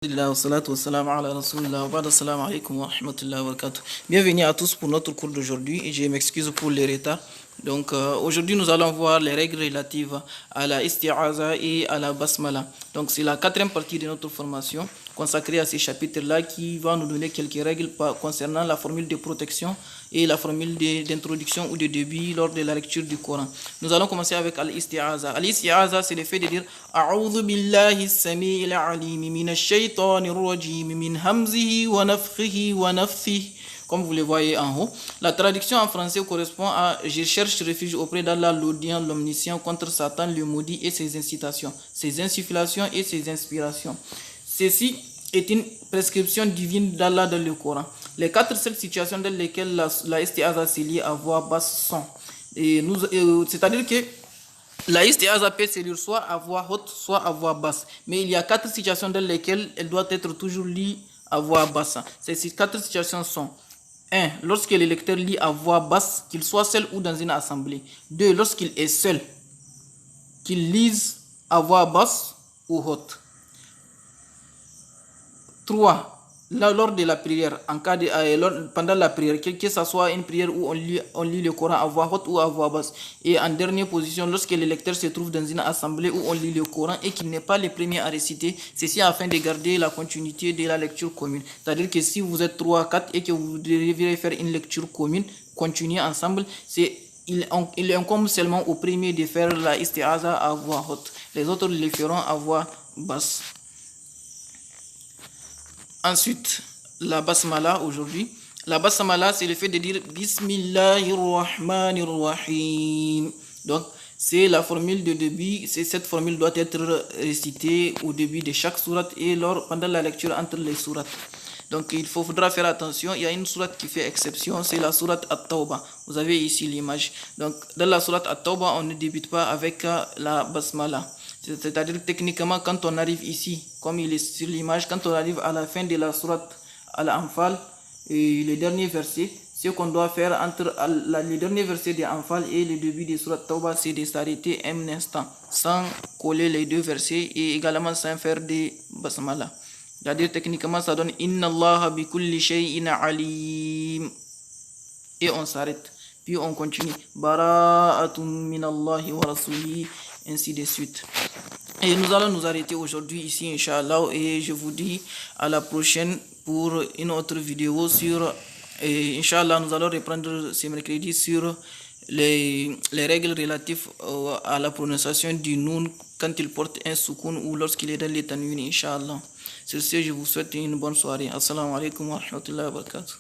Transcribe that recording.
Bienvenue à tous pour notre cours d'aujourd'hui et je m'excuse pour les retards. Donc aujourd'hui nous allons voir les règles relatives à la isti'aza et à la basmala. Donc c'est la quatrième partie de notre formation consacrée à ces chapitres-là qui va nous donner quelques règles concernant la formule de protection et la formule d'introduction ou de début lors de la lecture du Coran. Nous allons commencer avec al-isti'aza. Al-isti'aza, c'est le fait de dire A'udhu billahi sami'il alim minash shaytanir rajim min hamzihi wa nafthihi wa nafthihi. Comme vous le voyez en haut, la traduction en français correspond à je cherche refuge auprès d'Allah, l'audient, l'omniscient, contre Satan, le maudit et ses incitations, ses insufflations et ses inspirations. Ceci est une prescription divine d'Allah dans le Coran. Les quatre seules situations dans lesquelles la isti'aza s'est liée à voix basse sont, c'est-à-dire que la isti'aza peut se lire soit à voix haute, soit à voix basse. Mais il y a quatre situations dans lesquelles elle doit être toujours lue à voix basse. Ces quatre situations sont 1. Lorsque le lecteur lit à voix basse, qu'il soit seul ou dans une assemblée. 2. Lorsqu'il est seul, qu'il lise à voix basse ou haute. 3. Lors de la prière, pendant la prière, que ce soit une prière où on lit le Coran à voix haute ou à voix basse. Et en dernière position, lorsque le lecteur se trouve dans une assemblée où on lit le Coran et qu'il n'est pas le premier à réciter, ceci afin de garder la continuité de la lecture commune. C'est-à-dire que si vous êtes 3, 4 et que vous devez faire une lecture commune, continuer ensemble, il incombe seulement au premier de faire la isti'aza à voix haute. Les autres le feront à voix basse. Ensuite, la basmala aujourd'hui. La basmala, c'est le fait de dire Bismillahirrahmanirrahim. Donc, c'est la formule de début. Cette formule doit être récitée au début de chaque sourate et pendant la lecture entre les sourates. Donc, il faudra faire attention. Il y a une sourate qui fait exception, c'est la sourate At-Tawbah. Vous avez ici l'image. Donc, dans la sourate At-Tawbah, on ne débute pas avec la basmala. C'est-à-dire techniquement quand on arrive ici, comme il est sur l'image, quand on arrive à la fin de la sourate Al-Anfal, et le dernier verset, ce qu'on doit faire entre le dernier verset de Anfal et le début de sourate Tawbah, c'est de s'arrêter un instant, sans coller les deux versets et également sans faire des basmala. C'est-à-dire techniquement ça donne Inna Allah bi kulli shay'in alim. Et on s'arrête. Puis on continue. Bara'atun minallahi wa rasulihi, ainsi de suite. Et nous allons nous arrêter aujourd'hui ici, Inch'Allah, et je vous dis à la prochaine pour une autre vidéo sur, Inch'Allah, nous allons reprendre ce mercredi sur les règles relatives à la prononciation du noun quand il porte un soukoun ou lorsqu'il est dans les tanwin, Inch'Allah. Sur ce, je vous souhaite une bonne soirée. Assalamu alaikum wa rahmatullahi wa barakatuh.